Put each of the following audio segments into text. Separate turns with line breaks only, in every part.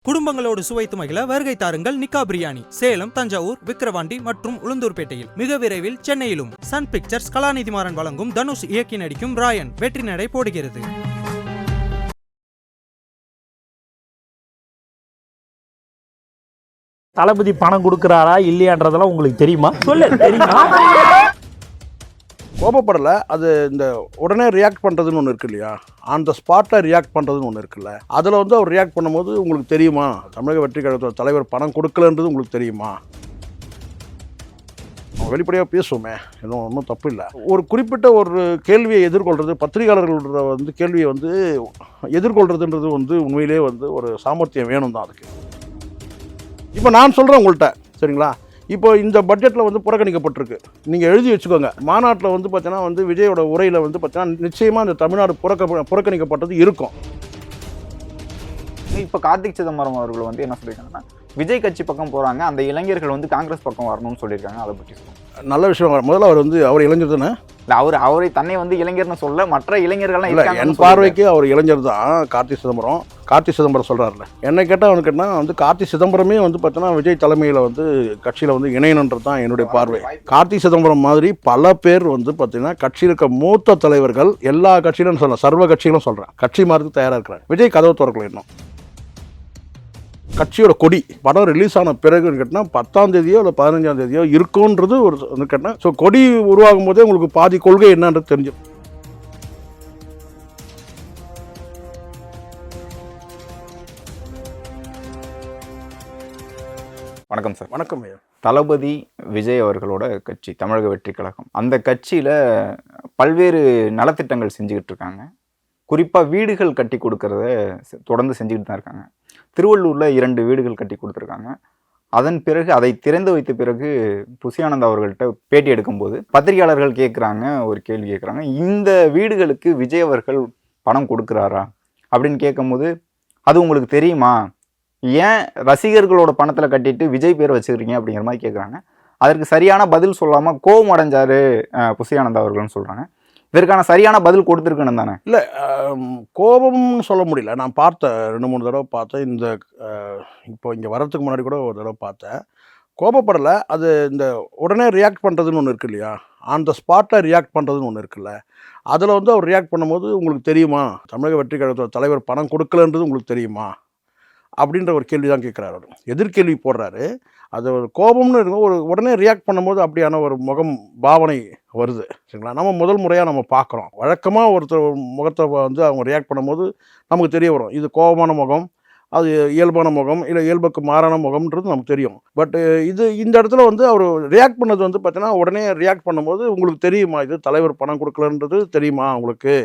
குடும்பங்களோடு சுவைத்து மகிழ வருகை தாருங்கள் நிக்கா பிரியாணி. சேலம், தஞ்சாவூர், விக்கிரவாண்டி மற்றும் உளுந்தூர்பேட்டையில். மிக விரைவில் சென்னையிலும். சன் பிக்சர்ஸ் கலாநிதிமாறன் வழங்கும் தனுஷ் இயக்கி நடிக்கும் ராயன் வெற்றி நடை போடுகிறது.
தளபதி பணம் கொடுக்குறாரா இல்லையான்றதெல்லாம் உங்களுக்கு தெரியுமா? தெரியுமா?
கோபப்படலை, அது இந்த உடனே ரியாக்ட் பண்ணுறதுன்னு ஒன்று இருக்கு இல்லையா, ஆன் த ஸ்பாட்டில் ரியாக்ட் பண்ணுறதுன்னு ஒன்று இருக்குல்ல, அதில் வந்து அவர் ரியாக்ட் பண்ணும்போது உங்களுக்கு தெரியுமா தமிழக வெற்றி கழகத்தோட தலைவர் பணம் கொடுக்கலன்றது உங்களுக்கு தெரியுமா? வெளிப்படையாக பேசுவோமே, ஒன்றும் தப்பு இல்லை. ஒரு குறிப்பிட்ட ஒரு கேள்வியை எதிர்கொள்கிறது, பத்திரிகையாளர்களோட வந்து கேள்வியை வந்து எதிர்கொள்கிறதுன்றது வந்து உண்மையிலே வந்து ஒரு சாமர்த்தியம் வேணும் தான் அதுக்கு. இப்போ நான் சொல்கிறேன் உங்கள்கிட்ட, சரிங்களா, இப்போ இந்த பட்ஜெட்டில் வந்து புறக்கணிக்கப்பட்டிருக்கு, நீங்கள் எழுதி வச்சுக்கோங்க. மாநாட்டில் வந்து பார்த்தீங்கன்னா வந்து விஜயோட உரையில் வந்து பார்த்தீங்கன்னா நிச்சயமாக இந்த தமிழ்நாடு புறக்கணிக்கப்பட்டது இருக்கும்.
இப்போ கார்த்திக் சிதம்பரம் அவர்கள் வந்து என்ன சொல்லியிருக்காங்கன்னா, விஜய் கட்சி பக்கம் போகிறாங்க, அந்த இளைஞர்கள் வந்து காங்கிரஸ் பக்கம் வரணும்னு சொல்லியிருக்காங்க. அதை பற்றி சொல்லுங்கள்.
நல்ல விஷயம். முதல்ல அவர் வந்து அவர் இளைஞர் தானே?
இல்லை, அவரை தன்னை வந்து இளைஞர்னு சொல்ல, மற்ற இளைஞர்கள்லாம்
இல்லை, என் பார்வைக்கு அவர் இளைஞர் தான். கார்த்திக் சிதம்பரம் சொல்கிறாருல, என்னை கேட்டால் அவனுக்கு கேட்டால் வந்து கார்த்திக் சிதம்பரமே வந்து பார்த்தோன்னா விஜய் தலைமையில் வந்து கட்சியில் வந்து இணையணுன்றது தான் என்னுடைய பார்வை. கார்த்திக் சிதம்பரம் மாதிரி பல பேர் வந்து பார்த்தீங்கன்னா கட்சியில் இருக்க மூத்த தலைவர்கள் எல்லா கட்சியிலும் சொல்லலாம், சர்வ கட்சிகளும் சொல்கிறேன், கட்சி மாறதுக்கு தயாராக இருக்கிறாங்க. விஜய் கதவை திறக்கல இன்னும். கட்சியோட கொடி படம் ரிலீஸ் ஆன பிறகுன்னு கேட்டால் 10ஆம் தேதியோ இல்லை 15ஆம் தேதியோ இருக்குன்றது ஒரு கேட்டால், ஸோ கொடி உருவாகும் போதே உங்களுக்கு பாதி கொள்கை என்னன்றது தெரிஞ்சிடும்.
வணக்கம் சார்.
வணக்கம் ஐயா.
தளபதி விஜய் அவர்களோட கட்சி தமிழக வெற்றி கழகம், அந்த கட்சியில் பல்வேறு நலத்திட்டங்கள் செஞ்சுக்கிட்டு இருக்காங்க. குறிப்பாக வீடுகள் கட்டி கொடுக்கறத தொடர்ந்து செஞ்சுக்கிட்டு தான் இருக்காங்க. திருவள்ளூரில் 2 வீடுகள் கட்டி கொடுத்துருக்காங்க. அதன் பிறகு அதை திறந்து வைத்த பிறகு புசியானந்த் அவர்கள்ட்ட பேட்டி எடுக்கும்போது பத்திரிகையாளர்கள் கேட்குறாங்க, ஒரு கேள்வி கேட்குறாங்க, இந்த வீடுகளுக்கு விஜய் அவர்கள் பணம் கொடுக்குறாரா அப்படின்னு கேட்கும்போது, அது உங்களுக்கு தெரியுமா, ஏன் ரசிகர்களோட பணத்தில் கட்டிட்டு விஜய் பேர் வச்சுக்கிறீங்க அப்படிங்கிற மாதிரி கேட்குறாங்க. அதற்கு சரியான பதில் சொல்லாமல் கோபம் அடைஞ்சார் புசியானந்த் அவர்கள்னு சொல்கிறாங்க. இதற்கான சரியான பதில் கொடுத்துருக்கணும் தானே?
இல்லை, கோபம்னு சொல்ல முடியல. நான் பார்த்தேன், 2-3 தடவை பார்த்தேன். இந்த இப்போ இங்கே வரத்துக்கு முன்னாடி கூட ஒரு தடவை பார்த்தேன். கோபப்படலை, அது இந்த உடனே ரியாக்ட் பண்ணுறதுன்னு ஒன்று இருக்கு இல்லையா, ஆன் த ஸ்பாட்டில் ரியாக்ட் பண்ணுறதுன்னு ஒன்று இருக்குல்ல, அதில் வந்து அவர் ரியாக்ட் பண்ணும்போது உங்களுக்கு தெரியுமா தமிழக வெற்றி கழகத்தோட தலைவர் பணம் கொடுக்கலன்றது உங்களுக்கு தெரியுமா அப்படின்ற ஒரு கேள்வி தான் கேட்குறாரு. அவர் எதிர்கேள்வி போடுறாரு. அது ஒரு கோபம்னு இருக்கும், ஒரு உடனே ரியாக்ட் பண்ணும்போது அப்படியான ஒரு பாவனை வருது, சரிங்களா. நம்ம முதல் முறையாக நம்ம பார்க்குறோம். வழக்கமாக ஒருத்தர் முகத்தை வந்து அவங்க ரியாக்ட் பண்ணும்போது நமக்கு தெரிய வரும், இது கோபமான முகம், அது இயல்பான முகம், இல்லை இயல்புக்கு மாறான முகம்ன்றது நமக்கு தெரியும். பட் இந்த இடத்துல வந்து அவர் ரியாக்ட் பண்ணது வந்து பார்த்தீங்கன்னா, உடனே ரியாக்ட் பண்ணும்போது உங்களுக்கு தெரியுமா இது தலைவர் பணம் கொடுக்கலன்றது தெரியுமா உங்களுக்கு,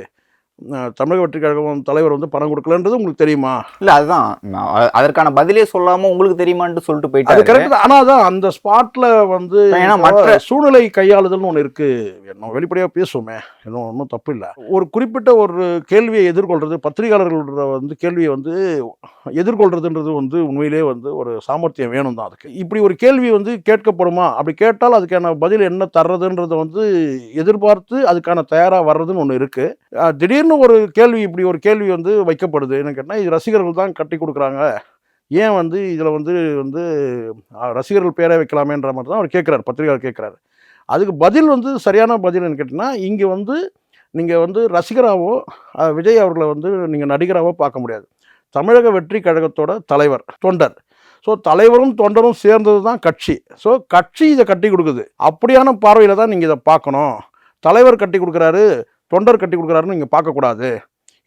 தமிழக வெற்றி கழகம் தலைவர் வந்து பணம் கொடுக்கலன்றது உங்களுக்கு தெரியுமா?
இல்லை, அதுதான் அதற்கான பதிலே சொல்லாமல் உங்களுக்கு தெரியுமான்னு சொல்லிட்டு போயிட்டு
அது கரெக்ட். ஆனால் தான் அந்த ஸ்பாட்டில் வந்து மற்ற சூழ்நிலை கையாளுதல்னு ஒன்று இருக்குது. நம்ம வெளிப்படையாக பேசுவோமே, ஒன்றும் தப்பு இல்லை. ஒரு குறிப்பிட்ட ஒரு கேள்வியை எதிர்கொள்கிறது, பத்திரிகையாளர்களோட வந்து கேள்வியை வந்து எதிர்கொள்கிறதுன்றது வந்து உண்மையிலே வந்து ஒரு சாமர்த்தியம் வேணும் தான் அதுக்கு. இப்படி ஒரு கேள்வி வந்து கேட்கப்படுமா, அப்படி கேட்டால் அதுக்கான பதில் என்ன தர்றதுன்றதை வந்து எதிர்பார்த்து அதுக்கான தயாராக வர்றதுன்னு ஒன்று இருக்குது. திடீர்னு ஒரு கேள்வி, இப்படி ஒரு கேள்வி வந்து வைக்கப்படுது. என்ன கேட்டால், இது ரசிகர்கள் தான் கட்டி கொடுக்குறாங்க, ஏன் வந்து இதில் வந்து ரசிகர்கள் பேரை வைக்கலாமேன்ற மாதிரி தான் அவர் கேட்குறாரு, பத்திரிகையாளர் கேட்குறாரு. அதுக்கு பதில் வந்து சரியான பதில் என்ன கேட்டிங்கன்னா, இங்கே வந்து நீங்கள் வந்து ரசிகராகவோ விஜய் அவர்களை வந்து நீங்கள் நடிகராகவோ பார்க்க முடியாது. தமிழக வெற்றி கழகத்தோட தலைவர், தொண்டர். ஸோ தலைவரும் தொண்டரும் சேர்ந்தது தான் கட்சி. ஸோ கட்சி இதை கட்டி கொடுக்குது. அப்படியான பார்வையில் தான் நீங்கள் இதை பார்க்கணும். தலைவர் கட்டி கொடுக்குறாரு, தொண்டர் கட்டி கொடுக்குறாருன்னு நீங்கள் பார்க்கக்கூடாது.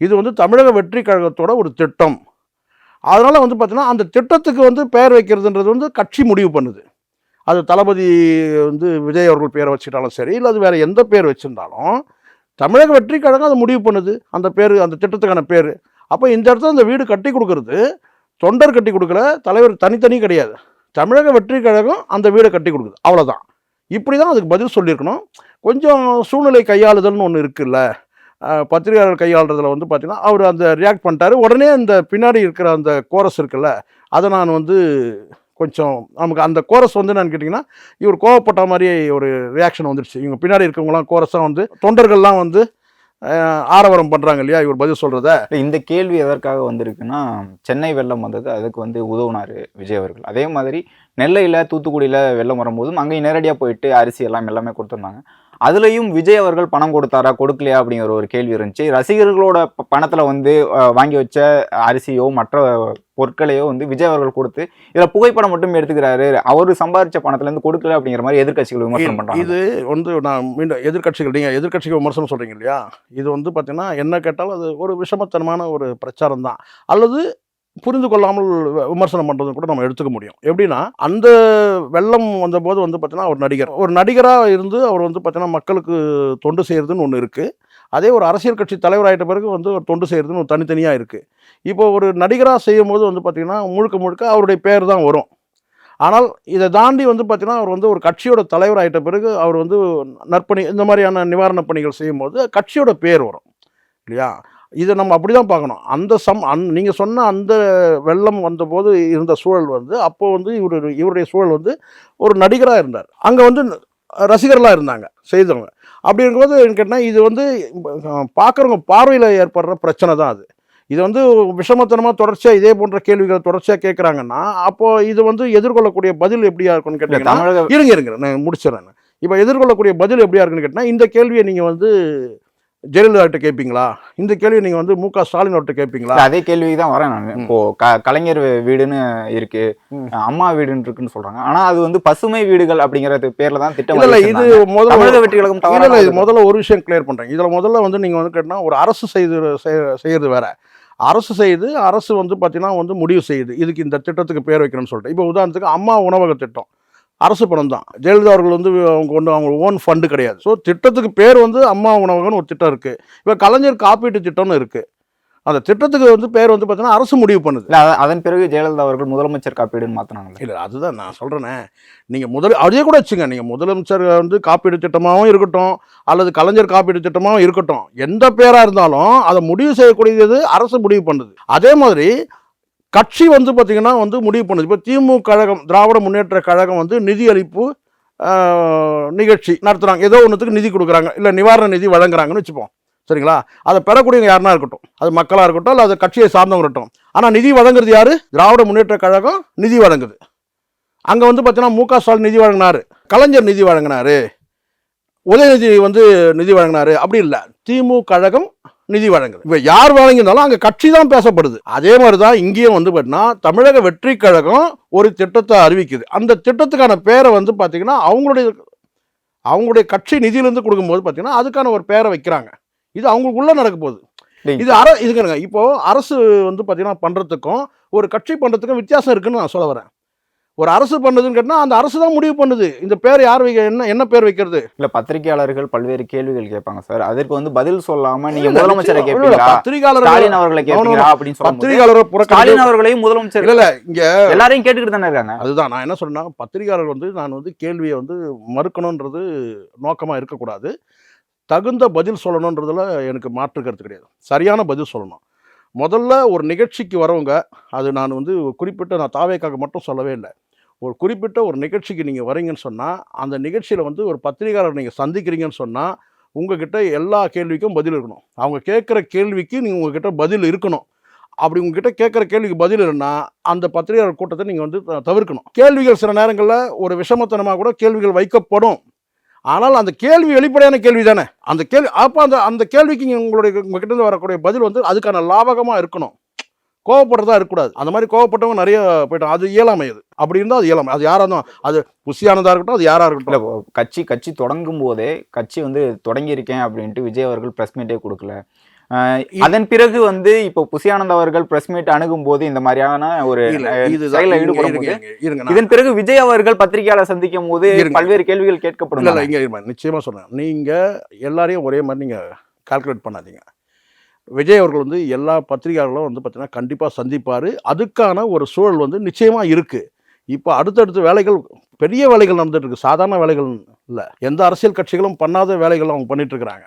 இது வந்து தமிழக வெற்றி கழகத்தோட ஒரு திட்டம். அதனால் வந்து பார்த்தீங்கன்னா, அந்த திட்டத்துக்கு வந்து பெயர் வைக்கிறதுன்றது வந்து கட்சி முடிவு பண்ணுது. அது தளபதி வந்து விஜய் அவர்கள் பேரை வச்சுட்டாலும் சரி, இல்லை அது வேறு எந்த பேர் வச்சுருந்தாலும் தமிழக வெற்றி கழகம் அதை முடிவு பண்ணுது, அந்த பேர், அந்த திட்டத்துக்கான பேர். அப்போ இந்த இடத்துல அந்த வீடு கட்டி கொடுக்கறது தொண்டர் கட்டி கொடுக்கல, தலைவர் தனித்தனி கிடையாது, தமிழக வெற்றி கழகம் அந்த வீடை கட்டி கொடுக்குது, அவ்வளோதான். இப்படி தான் அதுக்கு பதில் சொல்லியிருக்கணும். கொஞ்சம் சூழ்நிலை கையாளுதல்னு ஒன்று இருக்குல்ல, பத்திரிகையாளர் கையாளுறதுல வந்து பார்த்தீங்கன்னா, அவர் அந்த ரியாக்ட் பண்ணிட்டாரு. உடனே அந்த பின்னாடி இருக்கிற அந்த கோரஸ் இருக்குல்ல, அதை நான் வந்து கொஞ்சம் நமக்கு அந்த கோரஸ் வந்து என்னன்னு கேட்டிங்கன்னா, இவர் கோவப்பட்ட மாதிரி ஒரு ரியாக்ஷன் வந்துடுச்சு. இவங்க பின்னாடி இருக்கவங்களாம் கோரஸாக வந்து தொண்டர்கள்லாம் வந்து ஆரவாரம் பண்றாங்க இல்லையா இவர் பதில் சொல்றத.
இந்த கேள்வி எதற்காக வந்திருக்குன்னா, சென்னை வெள்ளம் வந்தது, அதுக்கு வந்து உதவுனாரு விஜய் அவர்கள். அதே மாதிரி நெல்லையில் தூத்துக்குடியில் வெள்ளம் வரும்போதும் அங்கேயும் நேரடியாக போயிட்டு அரிசி எல்லாமே கொடுத்துருந்தாங்க. அதுலேயும் விஜய் அவர்கள் பணம் கொடுத்தாரா கொடுக்கலையா அப்படிங்கிற ஒரு கேள்வி இருந்துச்சு. ரசிகர்களோட பணத்தில் வந்து வாங்கி வச்ச அரிசியோ மற்ற பொருட்களையோ வந்து விஜய் அவர்கள் கொடுத்து இதில் புகைப்படம் மட்டும் எடுத்துக்கிறாரு, அவரு சம்பாதிச்ச பணத்துலேருந்து கொடுக்கல அப்படிங்கிற மாதிரி எதிர்க்கட்சிகள் விமர்சனம் பண்ணுறாங்க.
இது வந்து நான் மீண்டும் எதிர்க்கட்சிகள் விமர்சனம் சொல்றீங்க இல்லையா, இது வந்து பார்த்தீங்கன்னா என்ன கேட்டாலும் அது ஒரு விஷமத்தனமான ஒரு பிரச்சாரம் தான், அல்லது புரிந்து கொள்ளாமல் விமர்சனம் பண்ணுறது கூட நம்ம எடுத்துக்க முடியும். எப்படின்னா, அந்த வெள்ளம் வந்தபோது வந்து பார்த்தீங்கன்னா ஒரு நடிகராக இருந்து அவர் வந்து பார்த்தீங்கன்னா மக்களுக்கு தொண்டு செய்கிறதுன்னு ஒன்று இருக்குது. அதே ஒரு அரசியல் கட்சி தலைவராகிட்ட பிறகு வந்து ஒரு தொண்டு செய்கிறதுன்னு ஒரு தனித்தனியாக இருக்குது. இப்போ ஒரு நடிகராக செய்யும் போது வந்து பார்த்திங்கன்னா முழுக்க அவருடைய பேர் தான் வரும். ஆனால் இதை தாண்டி வந்து பார்த்திங்கன்னா அவர் வந்து ஒரு கட்சியோட தலைவராகிட்ட பிறகு அவர் வந்து நற்பணி இந்த மாதிரியான நிவாரணப் பணிகள் செய்யும்போது கட்சியோட பேர் வரும் இல்லையா. இதை நம்ம அப்படி தான் பார்க்கணும். நீங்கள் சொன்ன அந்த வெள்ளம் வந்தபோது இருந்த சூழல் வந்து அப்போது வந்து இவருடைய சூழல் வந்து ஒரு நடிகராக இருந்தார், அங்கே வந்து ரசிகர்களாக இருந்தாங்க செய்தவங்க. அப்படி இருக்கும்போது கேட்டால் இது வந்து பார்க்குறவங்க பார்வையில் ஏற்படுற பிரச்சனை தான் அது. இது வந்து விஷமத்தனமாக தொடர்ச்சியாக இதே போன்ற கேள்விகளை தொடர்ச்சியாக கேட்குறாங்கன்னா அப்போது இது வந்து எதிர்கொள்ளக்கூடிய பதில் எப்படியா இருக்குன்னு கேட்டீங்கன்னா, இருங்க நான் முடிச்சிடறேன். இப்போ எதிர்கொள்ளக்கூடிய பதில் எப்படியா இருக்குன்னு கேட்டால், இந்த கேள்வியை நீங்கள் வந்து ஜெயலலிதா கேட்பீங்களா, இந்த கேள்வி நீங்க வந்து மு க ஸ்டாலின் அவர்கிட்ட கேட்பீங்களா?
அதே கேள்விக்கு தான் வரேன் நான். இப்போ கலைஞர் வீடுன்னு இருக்கு, அம்மா வீடுன்னு இருக்குன்னு சொல்றாங்க. ஆனா அது வந்து பசுமை வீடுகள் அப்படிங்கிற பேர்ல தான் திட்டம்.
இல்ல இது முதல்ல
வெற்றி கழகம்
முதல்ல ஒரு விஷயம் கிளியர் பண்றேன். இதுல முதல்ல வந்து நீங்க வந்து கேட்டா ஒரு அரசு செய்யறது வேற. அரசு வந்து பாத்தீங்கன்னா வந்து முடிவு செய்யுது இதுக்கு இந்த திட்டத்துக்கு பேர் வைக்கணும்னு சொல்லிட்டு. இப்போ உதாரணத்துக்கு அம்மா உணவக திட்டம் அரசு பணம் தான். ஜெயலலிதா அவர்கள் வந்து அவங்க ஓன் ஃபண்டு கிடையாது. ஸோ திட்டத்துக்கு பேர் வந்து அம்மா உணவகம்னு ஒரு திட்டம் இருக்குது. இப்போ கலைஞர் காப்பீட்டு திட்டம்னு இருக்குது. அந்த திட்டத்துக்கு வந்து பேர் வந்து பார்த்தீங்கன்னா அரசு முடிவு பண்ணுது.
இல்லை, அதன் பிறகு ஜெயலலிதா அவர்கள் முதலமைச்சர் காப்பீடுன்னு மாற்றினாங்க.
இல்லை, அதுதான் நான் சொல்கிறேனே. நீங்கள் அதே கூட வச்சுங்க, நீங்கள் முதலமைச்சர் வந்து காப்பீடு திட்டமாகவும் இருக்கட்டும் அல்லது கலைஞர் காப்பீடு திட்டமாகவும் இருக்கட்டும், எந்த பேராக இருந்தாலும் அதை முடிவு செய்யக்கூடியது அரசு முடிவு பண்ணுது. அதே மாதிரி கட்சி வந்து பார்த்திங்கன்னா வந்து முடிவு பண்ணுது. இப்போ திமுக கழகம், திராவிட முன்னேற்ற கழகம் வந்து நிதி அளிப்பு நிகழ்ச்சி நடத்துகிறாங்க, ஏதோ ஒன்றுத்துக்கு நிதி கொடுக்குறாங்க, இல்லை நிவாரண நிதி வழங்குறாங்கன்னு வச்சுப்போம், சரிங்களா. அதை பெறக்கூடியவங்க யாருனா இருக்கட்டும், அது மக்களாக இருக்கட்டும் இல்லை அது கட்சியை சார்ந்தவங்க இருக்கட்டும். ஆனால் நிதி வழங்குறது யார்? திராவிட முன்னேற்ற கழகம் நிதி வழங்குது. அங்கே வந்து பார்த்தீங்கன்னா மு க ஸ்டாலின் நிதி வழங்கினார், கலைஞர் நிதி வழங்கினார், உதயநிதி வந்து நிதி வழங்கினார், அப்படி இல்லை, திமுக கழகம் நிதி வழங்குது. இப்போ யார் வழங்கினாலும் அங்கே கட்சி தான் பேசப்படுது. அதே மாதிரி தான் இங்கேயும் வந்து பார்த்தீங்கன்னா தமிழக வெற்றி கழகம் ஒரு திட்டத்தை அறிவிக்குது. அந்த திட்டத்துக்கான பேரை வந்து பார்த்தீங்கன்னா அவங்களுடைய கட்சி நிதியிலேருந்து கொடுக்கும்போது பார்த்தீங்கன்னா அதுக்கான ஒரு பேரை வைக்கிறாங்க. இது அவங்களுக்குள்ள நடக்க போகுது. இதுங்க இப்போ அரசு வந்து பார்த்தீங்கன்னா பண்ணுறதுக்கும் ஒரு கட்சி பண்ணுறதுக்கும் வித்தியாசம் இருக்குன்னு நான் சொல்ல வரேன். ஒரு அரசு பண்ணதுன்னு கேட்டால் அந்த அரசு தான் முடிவு பண்ணுது இந்த பேர் யார் என்ன பேர் வைக்கிறது.
இல்லை, பத்திரிகையாளர்கள் பல்வேறு கேள்விகள் கேட்பாங்க சார், அதற்கு வந்து பதில் சொல்லாம நீங்க முதலமைச்சரை கேட்பீங்களா, பத்திரிகையாளர் அவர்களை கேட்பீங்களா அப்படின்னு சொல்லுவாங்க. பத்திரிகையாளர் ஸ்டாலின் அவர்களையும் முதலமைச்சர் இல்ல இங்க எல்லாரையும் கேட்டுக்கிட்டு தானே இருக்காங்க.
அதுதான் நான் என்ன சொன்னா, பத்திரிகையாளர் வந்து நான் வந்து கேள்வியை வந்து மறுக்கணும்ன்றது நோக்கமா இருக்கக்கூடாது, தகுந்த பதில் சொல்லணுன்றதுல எனக்கு மாற்று கருத்து கிடையாது. சரியான பதில் சொல்லணும். முதல்ல ஒரு நிகழ்ச்சிக்கு வரவங்க, அது நான் வந்து குறிப்பிட்ட நான் தாவேக்காக மட்டும் சொல்லவே இல்லை, ஒரு குறிப்பிட்ட ஒரு நிகழ்ச்சிக்கு நீங்கள் வரீங்கன்னு சொன்னால் அந்த நிகழ்ச்சியில் வந்து ஒரு பத்திரிகையாளர் நீங்கள் சந்திக்கிறீங்கன்னு சொன்னால் உங்ககிட்ட எல்லா கேள்விக்கும் பதில் இருக்கணும். அவங்க கேட்குற கேள்விக்கு நீங்கள் உங்ககிட்ட பதில் இருக்கணும். அப்படி உங்ககிட்ட கேட்குற கேள்விக்கு பதில் இல்லைன்னா அந்த பத்திரிகையாளர் கூட்டத்தை நீங்கள் வந்து தவிர்க்கணும். கேள்விகள் சில நேரங்களில் ஒரு விஷமத்தனமாக கூட கேள்விகள் வைக்கப்படும். ஆனால் அந்த கேள்வி வெளிப்படையான கேள்வி தானே. அந்த கேள்வி அப்போ அந்த கேள்விக்கு உங்ககிட்ட வரக்கூடிய பதில் வந்து அதுக்கான லாபகமாக இருக்கணும். கோவப்படுறதா இருக்கக்கூடாது. அந்த மாதிரி கோவப்பட்டவங்க நிறைய போயிட்டோம். அது இயலாமை. அது அப்படி இருந்தால் அது இயலாமை. அது யாராக இருந்தாலும், அது புசியானதாக இருக்கட்டும், அது யாராக இருக்கட்டும்.
கட்சி தொடங்கும் போதே கட்சி வந்து தொடங்கியிருக்கேன் அப்படின்ட்டு விஜய் அவர்கள் ப்ரெஸ் மீட்டே கொடுக்கல. அதன் பிறகு வந்து இப்போ புசியானந்த் அவர்கள் பிரஸ் மீட் அணுகும் போது இந்த மாதிரியான ஒரு செயலில் ஈடுபடும். இதன் பிறகு விஜய் அவர்கள் பத்திரிகையாளர் சந்திக்கும் போது பல்வேறு கேள்விகள் கேட்கப்படும்.
இல்லை, இங்க நிச்சயமா சொல்றேன், நீங்க எல்லாரையும் ஒரே மாதிரி நீங்க கால்குலேட் பண்ணாதீங்க. விஜய் அவர்கள் வந்து எல்லா பத்திரிகையாளர்களும் வந்து பார்த்தீங்கன்னா கண்டிப்பாக சந்திப்பார். அதுக்கான ஒரு சூழல் வந்து நிச்சயமாக இருக்குது. இப்போ அடுத்தடுத்த வேலைகள், பெரிய வேலைகள் நடந்துட்டு இருக்கு, சாதாரண வேலைகள் இல்லை. எந்த அரசியல் கட்சிகளும் பண்ணாத வேலைகள் அவங்க பண்ணிட்டு இருக்கிறாங்க.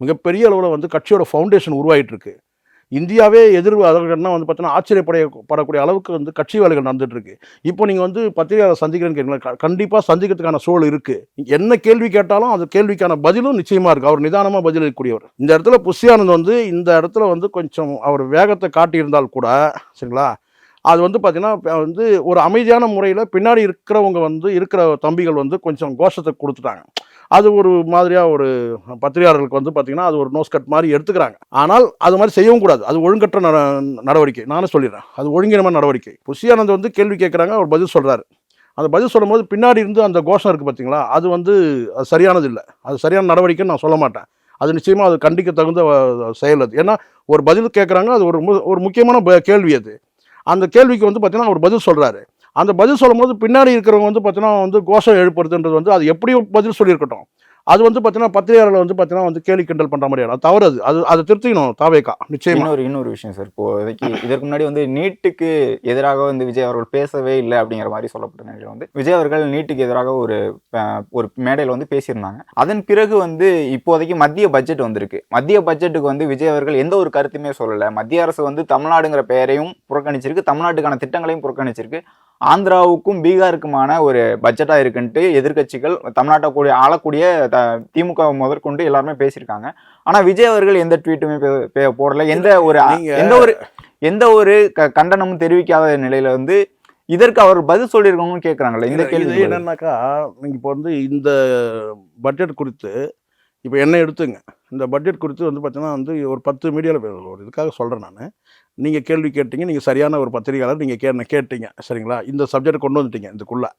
மிகப்பெரிய அளவில் வந்து கட்சியோட ஃபவுண்டேஷன் உருவாகிட்டு இருக்கு. இந்தியாவே அதற்கெல்லாம் வந்து பார்த்தீங்கன்னா ஆச்சரியப்படக்கூடிய அளவுக்கு வந்து கட்சி வேலைகள் நடந்துட்டு இருக்கு. இப்போ நீங்கள் வந்து பத்திரிகையாளர் சந்திக்கிறேன்னு கேட்குறீங்களா, கண்டிப்பாக சந்திக்கிறதுக்கான சூழல் இருக்குது. என்ன கேள்வி கேட்டாலும் அது கேள்விக்கான பதிலும் நிச்சயமாக இருக்குது. அவர் நிதானமாக பதிலளிக்கக்கூடியவர். இந்த இடத்துல புஷி ஆனந்த் வந்து இந்த இடத்துல வந்து கொஞ்சம் அவர் வேகத்தை காட்டியிருந்தால் கூட சரிங்களா, அது வந்து பார்த்தீங்கன்னா வந்து ஒரு அமைதியான முறையில் பின்னாடி இருக்கிறவங்க வந்து இருக்கிற தம்பிகள் வந்து கொஞ்சம் கோஷத்தை கொடுத்துட்டாங்க. அது ஒரு மாதிரியாக ஒரு பத்திரிகையாளர்களுக்கு வந்து பார்த்தீங்கன்னா அது ஒரு நோஸ் கட் மாதிரி எடுத்துக்கிறாங்க. ஆனால் அது மாதிரி செய்யவும் கூடாது. அது ஒழுங்கற்ற நடவடிக்கை. நானும் சொல்லிடுறேன், அது ஒழுங்கினமான நடவடிக்கை. புஷி ஆனந்த் வந்து கேள்வி கேட்குறாங்க, அவர் பதில் சொல்கிறாரு. அந்த பதில் சொல்லும் போது பின்னாடி இருந்து அந்த கோஷம் இருக்குது பார்த்தீங்களா, அது வந்து அது சரியானது இல்லை. அது சரியான நடவடிக்கைன்னு நான் சொல்ல மாட்டேன். அது நிச்சயமாக அது கண்டிக்க தகுந்த செயல் அது. ஏன்னா ஒரு பதில் கேட்குறாங்க, அது ஒரு முக்கியமான கேள்வி அது. அந்த கேள்விக்கு வந்து பார்த்தீங்கன்னா அவர் பதில் சொல்கிறாரு. அந்த பதில் சொல்லும் போது பின்னாடி இருக்கிறவங்க வந்து பார்த்தீங்கன்னா வந்து கோஷம் எழுப்புறதுன்றது வந்து அது எப்படியும் பதில் சொல்லியிருக்கட்டும், அது வந்து பார்த்தீங்கன்னா பத்திரிகையாளர்கள் வந்து பார்த்தீங்கன்னா வந்து கேலி கிண்டல் பண்ணுற மாதிரியான தவறு அது. அதை திருத்திக்கணும் தாவேகா நிச்சயமா.
இன்னொரு விஷயம் சார், இப்போ இதற்கு முன்னாடி வந்து நீட்டுக்கு எதிராக வந்து விஜய் அவர்கள் பேசவே இல்லை அப்படிங்கிற மாதிரி சொல்லப்பட்ட நிலையில் வந்து விஜய் அவர்கள் நீட்டுக்கு எதிராக ஒரு மேடையில் வந்து பேசியிருந்தாங்க. அதன் பிறகு வந்து இப்போதைக்கு மத்திய பட்ஜெட் வந்திருக்கு. மத்திய பட்ஜெட்டுக்கு வந்து விஜய் அவர்கள் எந்த ஒரு கருத்துமே சொல்லலை. மத்திய அரசு வந்து தமிழ்நாடுங்கிற பெயரையும் புறக்கணிச்சிருக்கு, தமிழ்நாட்டுக்கான திட்டங்களையும் புறக்கணிச்சிருக்கு. ஆந்திராவுக்கும் பீகாருக்குமான ஒரு பட்ஜெட்டாக இருக்குன்ட்டு எதிர்கட்சிகள் தமிழ்நாட்டை ஆளக்கூடிய திமுக முதற்கொண்டு எல்லாருமே பேசியிருக்காங்க. ஆனா விஜய் அவர்கள் எந்த ட்வீட்டுமே போடல, எந்த ஒரு கண்டனமும் தெரிவிக்காத நிலையில வந்து இதற்கு அவர் பதில் சொல்லியிருக்கணும்னு கேட்குறாங்கல்ல. இந்த கேள்வி
என்னன்னாக்கா, நீங்கள் இப்போ வந்து இந்த பட்ஜெட் குறித்து இப்போ என்ன எடுத்துங்க, இந்த பட்ஜெட் குறித்து வந்து பார்த்தீங்கன்னா வந்து ஒரு 10 மீடியாவில் ஒரு இதுக்காக சொல்கிறேன் நான். நீங்கள் கேள்வி கேட்டீங்க, நீங்கள் சரியான ஒரு பத்திரிகையாளர், நீங்கள் கேட்டீங்க சரிங்களா, இந்த சப்ஜெக்ட் கொண்டு வந்துட்டீங்க இதுக்குள்ளே.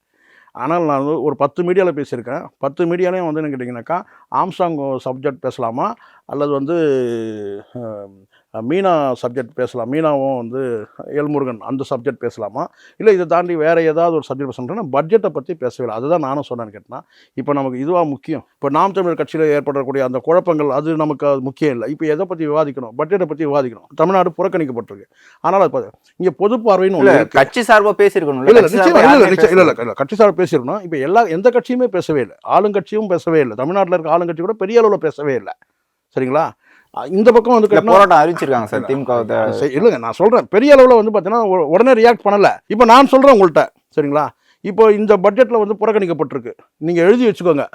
ஆனால் நான் வந்து ஒரு 10 மீடியாவில் பேசியிருக்கேன். 10 மீடியாலையும் வந்து என்ன கேட்டிங்கனாக்கா, ஆம்சாங் சப்ஜெக்ட் பேசலாமா அல்லது வந்து மீனா சப்ஜெக்ட் பேசலாம், மீனாவும் வந்து எல்முருகன் அந்த சப்ஜெக்ட் பேசலாமா, இல்லை இதை தாண்டி வேறு ஏதாவது ஒரு சப்ஜெக்ட் பேசணுன்னா பட்ஜெட்டை பற்றி பேசவே இல்லை. அதுதான் நானும் சொன்னேன்னு கேட்டேன்னா, இப்போ நமக்கு இதுவாக முக்கியம். இப்போ நாம் தமிழர் கட்சியில் ஏற்படக்கூடிய அந்த குழப்பங்கள் அது நமக்கு அது முக்கியம் இல்லை. இப்போ எதை பற்றி விவாதிக்கணும், பட்ஜெட்டை பற்றி விவாதிக்கணும். தமிழ்நாடு புறக்கணிக்கப்பட்டிருக்கு. ஆனால் அது இங்கே பொது பார்வைன்னு ஒன்று
கட்சி சார்பாக பேசியிருக்கணும்.
இல்லை கட்சி சார்பாக பேசியிருக்கணும். இப்போ எந்த கட்சியுமே பேசவே இல்லை, ஆளுங்கட்சியும் பேசவே இல்லை, தமிழ்நாட்டில் இருக்க ஆளுங்கட்சி கூட பெரிய அளவில் பேசவே இல்லை சரிங்களா. இந்த பக்கம் வந்து
போராட்டம் அறிவிச்சிருக்காங்க சார் திமுக.
இல்லைங்க, நான் சொல்கிறேன் பெரிய அளவில் வந்து பார்த்தீங்கன்னா உடனே ரியாக்ட் பண்ணலை. இப்போ நான் சொல்கிறேன் உங்கள்கிட்ட சரிங்களா, இப்போ இந்த பட்ஜெட்டில் வந்து புறக்கணிக்கப்பட்டிருக்கு. நீங்கள் எழுதி வச்சுக்கோங்க.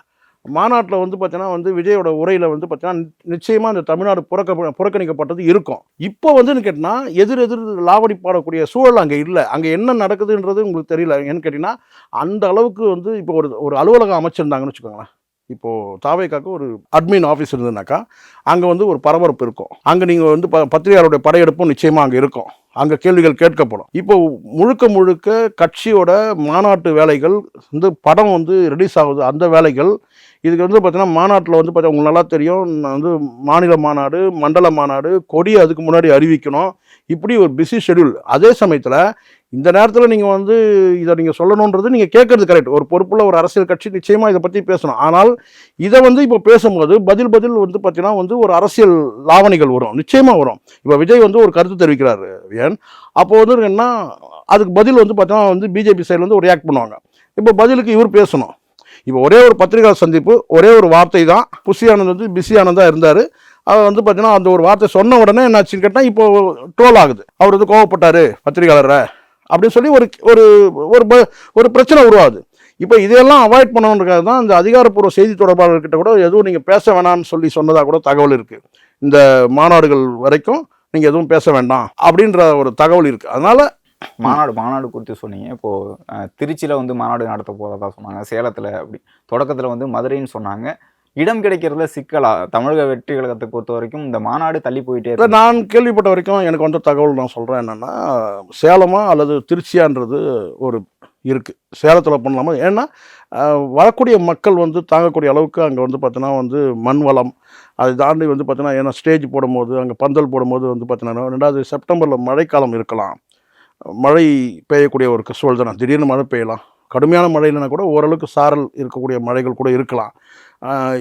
மாநாட்டில் வந்து பார்த்தீங்கன்னா வந்து விஜயோட உரையில் வந்து பார்த்தீங்கன்னா நிச்சயமாக இந்த தமிழ்நாடு புறக்கணிக்கப்பட்டது இருக்கும். இப்போ வந்து கேட்டிங்கன்னா எதிர் லாவடி பாடக்கூடிய சூழல் அங்கே இல்லை. அங்கே என்ன நடக்குதுன்றது உங்களுக்கு தெரியல. ஏன்னு கேட்டிங்கன்னா அந்த அளவுக்கு வந்து இப்போ ஒரு அலுவலகம் அமைச்சிருந்தாங்கன்னு வச்சுக்கோங்களேன். இப்போது தாவேக்காக்கு ஒரு அட்மின் ஆஃபீஸ் இருந்ததுனாக்கா அங்கே வந்து ஒரு பரபரப்பு இருக்கும். அங்கே நீங்கள் வந்து பத்திரிகையாளருடைய படையெடுப்பும் நிச்சயமாக அங்கே இருக்கும். அங்கே கேள்விகள் கேட்கப்படும். இப்போ முழுக்க கட்சியோட மாநாட்டு வேலைகள் வந்து படம் வந்து ரிலீஸ் ஆகுது, அந்த வேலைகள். இதுக்கு வந்து பார்த்தீங்கன்னா மாநாட்டில் வந்து பார்த்தீங்கன்னா உங்களுக்கு நல்லா தெரியும், வந்து மாநில மாநாடு, மண்டல மாநாடு, கொடி அதுக்கு முன்னாடி அறிவிக்கணும். இப்படி ஒரு பிஸி ஷெடியூல். அதே சமயத்தில் இந்த நேரத்தில் நீங்கள் வந்து இதை நீங்கள் சொல்லணுன்றது நீங்கள் கேட்குறது கரெக்ட். ஒரு பொறுப்புள்ள ஒரு அரசியல் கட்சி நிச்சயமாக இதை பற்றி பேசணும். ஆனால் இதை வந்து இப்போ பேசும்போது பதில் வந்து பார்த்தீங்கன்னா வந்து ஒரு அரசியல் லாவணிகள் வரும், நிச்சயமாக வரும். இப்போ விஜய் வந்து ஒரு கருத்து தெரிவிக்கிறாரு ஏன், அப்போ வந்து என்ன அதுக்கு பதில் வந்து பார்த்தீங்கன்னா வந்து பிஜேபி சைடில் வந்து ஒரு ரியாக்ட் பண்ணுவாங்க. இப்போ பதிலுக்கு இவர் பேசணும். இப்போ ஒரே ஒரு பத்திரிகை சந்திப்பு, ஒரே ஒரு வார்த்தை தான். புஷி ஆனந்த் வந்து பிஸி ஆனந்தாக இருந்தார். அவர் வந்து பார்த்தீங்கன்னா அந்த ஒரு வார்த்தை சொன்ன உடனே என்னாச்சுன்னு கேட்டால் இப்போ ட்ரோல் ஆகுது. அவர் வந்து கோவப்பட்டார் பத்திரிகையாளரை அப்படின்னு சொல்லி ஒரு பிரச்சனை உருவாகுது. இப்போ இதையெல்லாம் அவாய்ட் பண்ணணுன்றதுக்காக தான் இந்த அதிகாரப்பூர்வ செய்தி தொடர்பாளர்கிட்ட கூட எதுவும் நீங்கள் பேச வேணாம்னு சொன்னதாக கூட தகவல் இருக்குது. இந்த மாநாடுகள் வரைக்கும் நீங்கள் எதுவும் பேச வேண்டாம் அப்படின்ற ஒரு தகவல் இருக்குது. அதனால்
மாநாடு குறித்து சொன்னீங்க. இப்போது திருச்சியில் வந்து மாநாடு நடத்த போகிறதா சொன்னாங்க, சேலத்தில் அப்படி தொடக்கத்தில் வந்து மதுரைன்னு சொன்னாங்க. இடம் கிடைக்கிறதுல சிக்கலா? தமிழக வெற்றி கழகத்தை பொறுத்த வரைக்கும் இந்த மாநாடு தள்ளி போயிட்டே இருக்கு.
நான் கேள்விப்பட்ட வரைக்கும் எனக்கு வந்த தகவல் நான் சொல்கிறேன் என்னென்னா, சேலமா அல்லது திருச்சியான்றது ஒரு இருக்குது. சேலத்தில் பண்ணலாமா, ஏன்னா வரக்கூடிய மக்கள் வந்து தாங்கக்கூடிய அளவுக்கு அங்கே வந்து பார்த்தீங்கன்னா வந்து மண் வளம், அதை தாண்டி வந்து பார்த்தீங்கன்னா ஏன்னா ஸ்டேஜ் போடும்போது அங்கே பந்தல் போடும்போது வந்து பார்த்தீங்கன்னா 2வது செப்டம்பரில் மழைக்காலம் இருக்கலாம், மழை பெய்யக்கூடிய ஒரு சூழல் தானே. திடீர்னு மழை பெய்யலாம், கடுமையான மழை இல்லைனா கூட ஓரளவுக்கு சாரல் இருக்கக்கூடிய மழைகள் கூட இருக்கலாம்.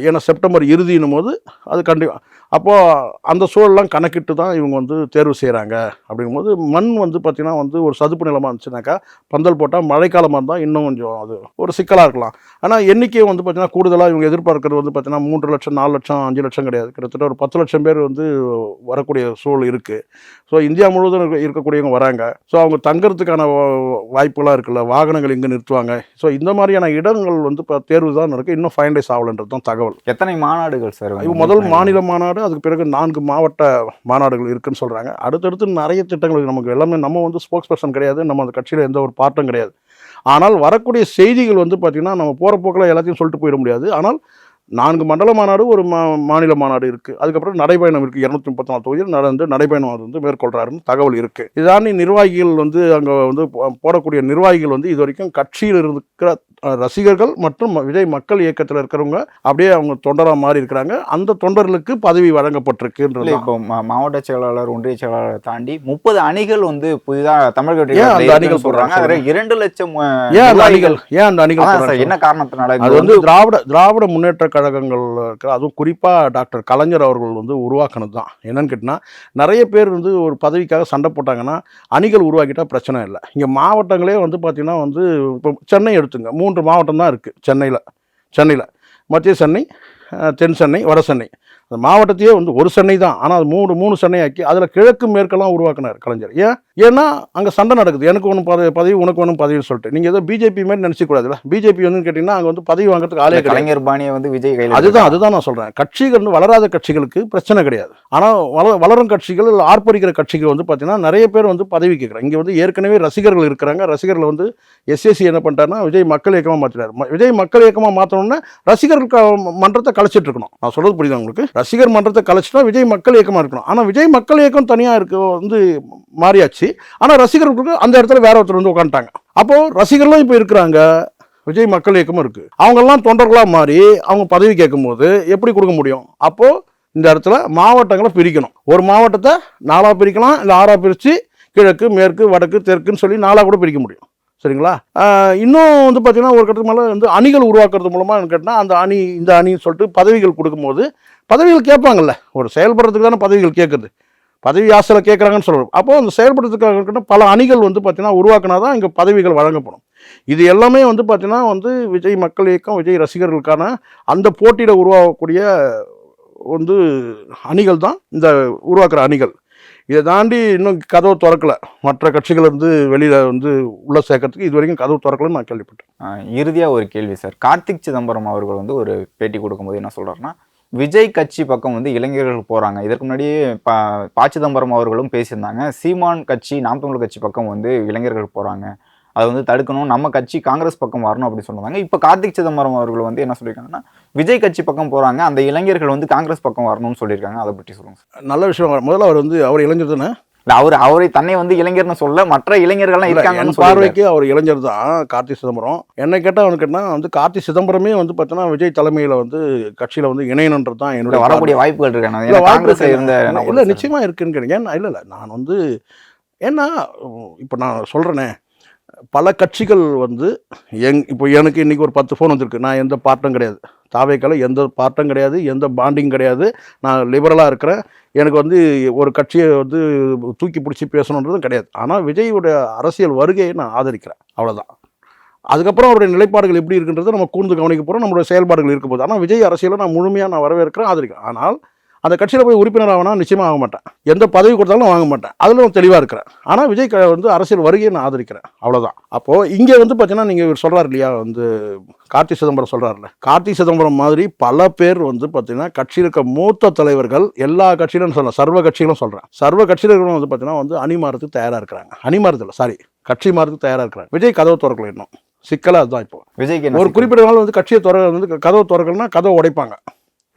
ஏன்னா செப்டம்பர் இறுதினும் போது அது கண்டிப்பாக அப்போது அந்த சூழலாம் கணக்கிட்டு தான் இவங்க வந்து தேர்வு செய்கிறாங்க. அப்படிங்கும்போது மண் வந்து பார்த்திங்கன்னா வந்து ஒரு சதுப்பு நிலமாக இருந்துச்சுனாக்கா பந்தல் போட்டால் மழைக்காலமாக இருந்தால் இன்னும் கொஞ்சம் அது ஒரு சிக்கலாக இருக்கலாம். ஆனால் எண்ணிக்கையை வந்து பார்த்திங்கன்னா கூடுதலாக இவங்க எதிர்பார்க்கறது வந்து பார்த்திங்கன்னா 3 லட்சம் 4 லட்சம் 5 லட்சம் கிடையாது, கிட்டத்தட்ட ஒரு 10 லட்சம் பேர் வந்து வரக்கூடிய சூழல் இருக்குது. ஸோ இந்தியா முழுவதும் இருக்கக்கூடியவங்க வராங்க. ஸோ அவங்க தங்கிறதுக்கான வாய்ப்புகளாக இருக்குல்ல, வாகனங்கள் இங்கே நிறுத்துவாங்க. ஸோ இந்த மாதிரியான இடங்கள் வந்து இப்போ தேர்வு தான் நடக்கும், இன்னும் ஃபைனலைஸ் ஆகலன்றது தான் தகவல்.
எத்தனை மாநாடுகள் சார்?
முதல் மாநில மாநாடு, அதுக்கு பிறகு 4 மாவட்ட மாநாடுகள் இருக்குன்னு சொல்கிறாங்க. அடுத்தடுத்து நிறைய திட்டங்கள் நமக்கு எல்லாமே நம்ம வந்து ஸ்போக்ஸ் பர்சன் கிடையாது, நம்ம அந்த கட்சியில் எந்த ஒரு பார்ட்டும் கிடையாது. ஆனால் வரக்கூடிய செய்திகள் வந்து பார்த்திங்கன்னா நம்ம போகிற போக்கில் எல்லாத்தையும் சொல்லிட்டு போயிட முடியாது. ஆனால் 4 மண்டல மாநாடு, ஒரு மாநில மாநாடு இருக்குது. அதுக்கப்புறம் நடைபயணம் இருக்குது, 234 தொகுதியில் நடைபயணம் வந்து மேற்கொள்கிறாருன்னு தகவல் இருக்குது. இதாண்டி நிர்வாகிகள் வந்து அங்கே வந்து போடக்கூடிய நிர்வாகிகள் வந்து இது வரைக்கும் கட்சியில் இருக்கிற ரசிகர்கள் மற்றும் விஜய் மக்கள் இயக்கத்தில் இருக்கிறவங்க அப்படியே அவங்க தொண்டராக மாறி இருக்கிறாங்க. அந்த தொண்டர்களுக்கு பதவி வழங்கப்பட்டிருக்குன்றது.
இப்போ மாவட்ட செயலாளர், ஒன்றிய செயலாளர் தாண்டி 30 அணிகள் வந்து புதிதாக தமிழக
அணிகள்
சொல்றாங்க. 2 லட்சம்
அந்த அணிகள்
என்ன காரணத்தினால?
அது வந்து திராவிட முன்னேற்ற கழகங்கள் இருக்கிற, அதுவும் குறிப்பாக டாக்டர் கலைஞர் அவர்கள் வந்து உருவாக்கினது தான். என்னன்னு கேட்டால் நிறைய பேர் வந்து ஒரு பதவிக்காக சண்டை போட்டாங்கன்னா அணிகள் உருவாக்கிட்டா பிரச்சனை இல்லை. இங்கே மாவட்டங்களே வந்து பார்த்திங்கன்னா வந்து இப்போ சென்னை எடுத்துங்க, 3 மாவட்டம் தான் இருக்குது சென்னையில் மத்திய சென்னை, தென் சென்னை, வட சென்னை. அந்த மாவட்டத்தையே வந்து ஒரு சென்னை தான், ஆனால் அது 3 சென்னை ஆக்கி அதில் கிழக்கு மேற்கெல்லாம் உருவாக்கினார் கலைஞர். ஏன்னா அங்கே சண்டை நடக்குது, எனக்கு ஒன்று பதவி உனக்கு ஒன்றும் பதவின்னு சொல்லிட்டு. நீங்கள் ஏதோ பிஜேபி மாதிரி நினச்சிக்கூடாதுல்ல. பிஜேபி வந்து கேட்டிங்கன்னா அங்கே வந்து பதவி வாங்குறதுக்கு ஆளே கிடையாது.
கலைஞர் பாணியை வந்து விஜய் கையில்.
அதுதான் நான் சொல்கிறேன். கட்சிகள் வளராத கட்சிகளுக்கு பிரச்சனை கிடையாது. ஆனால் வளரும் கட்சிகள், ஆர்ப்பரிக்கிற கட்சிகள் வந்து பார்த்தீங்கன்னா நிறைய பேர் வந்து பதவி கேட்குறாங்க. இங்கே வந்து ஏற்கனவே ரசிகர்கள் இருக்கிறாங்க. ரசிகர்கள் வந்து எஸ்எஸ்சி என்ன பண்ணிட்டாருன்னா விஜய் மக்கள் இயக்கமாக மாற்றினார். விஜய் மக்கள் இயக்கமாக மாற்றணும்னா ரசிகர்கள் மன்றத்தை கலைச்சிட்டு இருக்கணும். நான் சொல்கிறது புரியுது உங்களுக்கு? ரசிகர் மன்றத்தை கலைச்சிட்டா விஜய் மக்கள் இயக்கமாக இருக்கணும். ஆனால் விஜய் மக்கள் இயக்கம் தனியாக இருக்க வந்து மாறியாச்சு. ஆனால் ரசிகர்களுக்கு அந்த இடத்துல வேற ஒருத்தர் வந்து உட்காந்துட்டாங்க. அப்போ ரசிகர்களும் இப்போ இருக்கிறாங்க, விஜய் மக்கள் இயக்கமும் இருக்கு. அவங்கெல்லாம் தொண்டர்களாக மாறி அவங்க பதவி கேட்கும் போது எப்படி கொடுக்க முடியும்? அப்போ இந்த இடத்துல மாவட்டங்களை பிரிக்கணும். ஒரு மாவட்டத்தை 4 பிரிக்கலாம், இல்லை 6 பிரித்து கிழக்கு, மேற்கு, வடக்கு, தெற்குன்னு சொல்லி 4 கூட பிரிக்க முடியும். சரிங்களா? இன்னும் வந்து பார்த்தீங்கன்னா ஒரு கட்டத்துக்கு மேலே வந்து அணிகள் உருவாக்குறது மூலமாக கேட்டால் அந்த அணி இந்த அணின்னு சொல்லிட்டு பதவிகள் கொடுக்கும்போது பதவிகள் கேட்பாங்கல்ல. ஒரு செயல்படுறதுக்கு தானே பதவிகள் கேட்குது, பதவி ஆசையில் கேட்குறாங்கன்னு சொல்கிறோம். அப்போது அந்த செயல்படுறதுக்காக பல அணிகள் வந்து பார்த்தீங்கன்னா உருவாக்கினா தான் இங்கே பதவிகள் வழங்கப்படும். இது எல்லாமே வந்து பார்த்தீங்கன்னா வந்து விஜய் மக்கள் இயக்கம், விஜய் ரசிகர்களுக்கான அந்த போட்டியில் உருவாகக்கூடிய வந்து அணிகள் தான் இந்த உருவாக்குற அணிகள். இதை தாண்டி இன்னும் கதவு திறக்கலை, மற்ற கட்சிகள் வந்து வெளியில் வந்து உள்ள சேர்க்கறதுக்கு இது வரைக்கும் கதவு திறக்கலன்னு நான் கேள்விப்பட்டேன்.
இறுதியாக ஒரு கேள்வி சார். கார்த்திக் சிதம்பரம் அவர்கள் வந்து ஒரு பேட்டி கொடுக்கும்போது என்ன சொல்கிறாருன்னா, விஜய் கட்சி பக்கம் வந்து இளைஞர்கள் போகிறாங்க. இதற்கு முன்னாடியே ப சிதம்பரம் அவர்களும் பேசியிருந்தாங்க. சீமான் கட்சி, நாம் தமிழர் கட்சி பக்கம் வந்து இளைஞர்கள் போகிறாங்க, அதை வந்து தடுக்கணும், நம்ம கட்சி காங்கிரஸ் பக்கம் வரணும் அப்படின்னு சொன்னாங்க. இப்போ கார்த்திக் சிதம்பரம் அவர்கள் வந்து என்ன சொல்லியிருக்காங்கன்னா, விஜய் கட்சி பக்கம் போகிறாங்க, அந்த இளைஞர்கள் வந்து காங்கிரஸ் பக்கம் வரணும்னு சொல்லியிருக்காங்க. அதை பற்றி சொல்லுங்கள் சார்.
நல்ல விஷயம். முதல்ல அவர் இளைஞர் தானே?
இல்லை, அவரை தன்னை வந்து இளைஞர்னு சொல்ல, மற்ற இளைஞர்கள்லாம் இருக்காங்க
பார்வைக்கு அவர் இளைஞர் தான் கார்த்திக் சிதம்பரம். என்ன கேட்டால் அவனுக்கு கேட்டால் வந்து கார்த்திக் சிதம்பரமே வந்து பார்த்தோன்னா விஜய் தலைமையில் வந்து கட்சியில் வந்து இணையன்றது தான் என்னோட
வரக்கூடிய வாய்ப்புகள் இருக்காங்க. காங்கிரஸ் இருந்த
இல்லை நிச்சயமாக இருக்குன்னு கேட்டீங்க. இல்லை நான் வந்து ஏன்னா இப்போ நான் சொல்கிறேனே, பல கட்சிகள் வந்து இப்போ எனக்கு இன்றைக்கி ஒரு 10 ஃபோன் வந்திருக்கு. நான் எந்த பார்ட்டும் கிடையாது, தாவேக்கால எந்த பார்ட்டும் கிடையாது, எந்த பாண்டிங் கிடையாது, நான் லிபரலாக இருக்கிறேன். எனக்கு வந்து ஒரு கட்சியை வந்து தூக்கி பிடிச்சி பேசணுன்றதும் கிடையாது. ஆனால் விஜயோட அரசியல் வருகையை நான் ஆதரிக்கிறேன், அவ்வளோதான். அதுக்கப்புறம் அவருடைய நிலைப்பாடுகள் எப்படி இருக்குன்றதை நம்ம கூர்ந்து கவனிக்க போகிறோம், நம்மளுடைய செயல்பாடுகள் இருக்க போகுது. ஆனால் விஜய் அரசியலை நான் முழுமையாக நான் வரவேற்கிறேன், ஆதரிக்கிறேன். ஆனால் அந்த கட்சியில் போய் உறுப்பினர் ஆகணும் நிச்சயமாக ஆக மாட்டேன், எந்த பதவி கொடுத்தாலும் வாங்க மாட்டேன், அதில் நான் தெளிவாக இருக்கிறேன். ஆனால் விஜய் வந்து அரசியல் வருகையை நான் ஆதரிக்கிறேன், அவ்வளோதான். அப்போது இங்கே வந்து பார்த்தீங்கன்னா நீங்கள் இவர் சொல்கிறார் இல்லையா, வந்து கார்த்திக் சிதம்பரம் சொல்கிறார்ல, கார்த்திக் சிதம்பரம் மாதிரி பல பேர் வந்து பார்த்தீங்கன்னா கட்சியில் இருக்க மூத்த தலைவர்கள், எல்லா கட்சியிலும் சொல்லலாம், சர்வ கட்சிகளும் சொல்கிறேன், சர்வ கட்சியிலும் வந்து பார்த்தீங்கன்னா வந்து அணி மாறதுக்கு தயாராக இருக்கிறாங்க. அணி மாறுதில்லை, சாரி, கட்சி மாறதுக்கு தயாராக இருக்கிறாங்க. விஜய் கதவை திறக்கல, இன்னும் சிக்கலாக அதுதான். இப்போ விஜய்க்கு ஒரு குறிப்பிட்ட நாள் வந்து கட்சியை கதவை திறக்கலன்னா கதவை உடைப்பாங்க.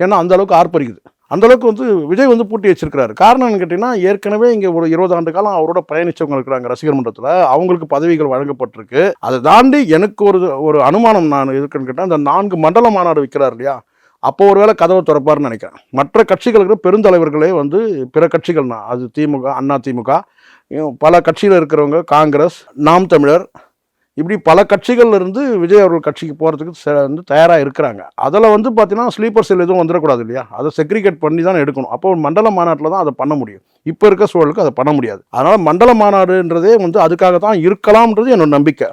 ஏன்னா அந்த அளவுக்கு ஆர்ப்பரிக்குது, அந்த அளவுக்கு வந்து விஜய் வந்து பூட்டி வச்சிருக்கிறாரு. காரணம் என்ன கேட்டிங்கன்னா, ஏற்கனவே இங்கே ஒரு 20 ஆண்டு காலம் அவரோட பயணிச்சவங்க இருக்கிறாங்க ரசிகர் மன்றத்தில், அவங்களுக்கு பதவிகள் வழங்கப்பட்டிருக்கு. அதை தாண்டி எனக்கு ஒரு அனுமானம் நான் இருக்குன்னு கேட்டால், அந்த 4 மண்டல மாநாடு வைக்கிறார் இல்லையா, அப்போ ஒரு வேளை கதவை திறப்பாருன்னு நினைக்கிறேன். மற்ற கட்சிகளுக்கு பெருந்தலைவர்களே வந்து பிற கட்சிகள் தான், அது திமுக, அண்ணா திமுக, பல கட்சியில் இருக்கிறவங்க, காங்கிரஸ், நாம் தமிழர், இப்படி பல கட்சிகள்ல இருந்து விஜய் அவர்கள் கட்சிக்கு போகிறதுக்கு வந்து தயாராக இருக்கிறாங்க. அதில் வந்து பார்த்தீங்கன்னா ஸ்லீப்பர் செல் எதுவும் வந்துடக்கூடாது இல்லையா, அதை செக்ரிகேட் பண்ணி தான் எடுக்கணும். அப்போ ஒரு மண்டல மாநாட்டில் தான் அதை பண்ண முடியும். இப்போ இருக்க சூழலுக்கு அதை பண்ண முடியாது. அதனால் மண்டல மாநாடுன்றதே வந்து அதுக்காக தான் இருக்கலாம்ன்றது என்னோட நம்பிக்கை.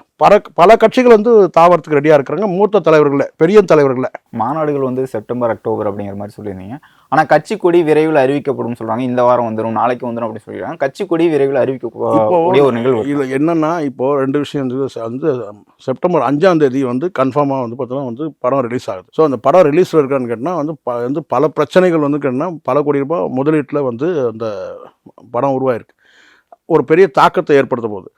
பல கட்சிகள் வந்து தாவரத்துக்கு ரெடியாக இருக்கிறாங்க, மூத்த தலைவர்கள, பெரிய தலைவர்கள.
மாநாடுகள் வந்து செப்டம்பர் அக்டோபர் அப்படிங்கிற மாதிரி சொல்லியிருந்தீங்க. ஆனால் கட்சி கொடி விரைவில் அறிவிக்கப்படும் சொல்றாங்க. இந்த வாரம் வந்துடும், நாளைக்கு வந்துடும் அப்படி சொல்லிடுறாங்க. கட்சி கொடி விரைவில் அறிவிக்கக்கூடிய ஒரு நிகழ்வு.
இதில் என்னன்னா, இப்போ 2 விஷயம் வந்து செப்டம்பர் 5ஆம் தேதி வந்து கன்ஃபார்மாக வந்து பார்த்தோன்னா வந்து படம் ரிலீஸ் ஆகுது. ஸோ அந்த படம் ரிலீஸில் இருக்கான்னு கேட்டால் வந்து பல பிரச்சனைகள் வந்து கேட்டால் பல கோடி ரூபாய் முதலீட்டில் வந்து அந்த படம் உருவாயிருக்கு. ஒரு பெரிய தாக்கத்தை ஏற்படுத்த போகுது.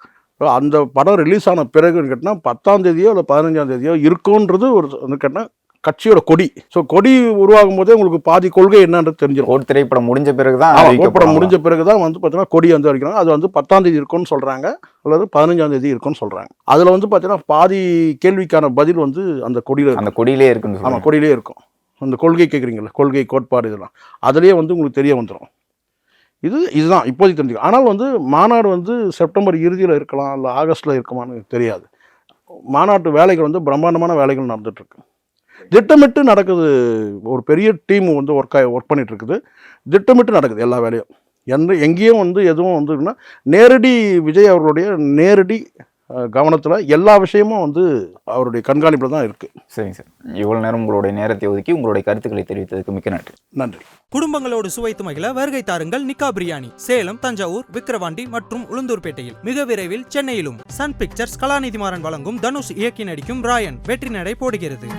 அந்த படம் ரிலீஸ் ஆன பிறகுன்னு கேட்டால் 10ஆம் தேதியோ இல்லை 15ஆம் தேதியோ இருக்குன்றது ஒரு வந்து கேட்டால் கட்சியோட கொடி. ஸோ கொடி உருவாகும் போதே உங்களுக்கு பாதி கொள்கை என்னன்றது தெரிஞ்சிடும்.
ஒரு திரைப்படம் முடிஞ்ச பிறகுதான்
முடிஞ்ச பிறகுதான் வந்து பார்த்தீங்கன்னா கொடி வந்து அறிவிக்கிறாங்க. அது வந்து 10ஆம் தேதி இருக்கும்னு சொல்றாங்க, அல்லது 15ஆம் தேதி இருக்கும்னு சொல்றாங்க. அதுல வந்து பார்த்தீங்கன்னா பாதி கேள்விக்கான பதில் வந்து அந்த கொடியிலே இருக்குன்னு. ஆமாம், கொடியிலே இருக்கும். அந்த கொள்கை கேட்குறீங்களா, கொள்கை கோட்பாடு இதெல்லாம் அதுலேயே வந்து உங்களுக்கு தெரிய வந்துடும். இதுதான் இப்போதைக்கு தெரிஞ்சுக்கும். ஆனால் வந்து மாநாடு வந்து செப்டம்பர் இறுதியில் இருக்கலாம், இல்லை ஆகஸ்டில் இருக்குமான்னு தெரியாது. மாநாட்டு வேலைகள் வந்து பிரம்மாண்டமான வேலைகள் நடந்துட்டுருக்கு, திட்டமிட்டு நடக்குது. ஒரு பெரிய டீம் வந்து ஒர்க் பண்ணிட்டு இருக்குது, திட்டமிட்டு நடக்குது எல்லா வேலையும். எங்கேயும் வந்து எதுவும் வந்துன்னா நேரடி விஜய் அவர்களுடைய நேரடி கவனத்தில் எல்லா விஷயமும் வந்து அவருடைய கண்காணிப்பில் தான் இருக்குது.
சரிங்க சார், இவ்வளோ நேரம் உங்களுடைய நேரத்தை ஒதுக்கி உங்களுடைய கருத்துக்களை தெரிவித்ததுக்கு மிக்க நன்றி.
நன்றி.
குடும்பங்களோடு சுவைத்து மகிழ வருகை தாருங்கள் நிக்கா பிரியாணி. சேலம், தஞ்சாவூர், விக்கிரவாண்டி மற்றும் உளுந்தூர்பேட்டையில். மிக விரைவில் சென்னையிலும். சன் பிக்சர்ஸ் கலாநிதிமாறன் வழங்கும் தனுஷ் இயக்கி நடிக்கும் ராயன் வெற்றி நடை போடுகிறது.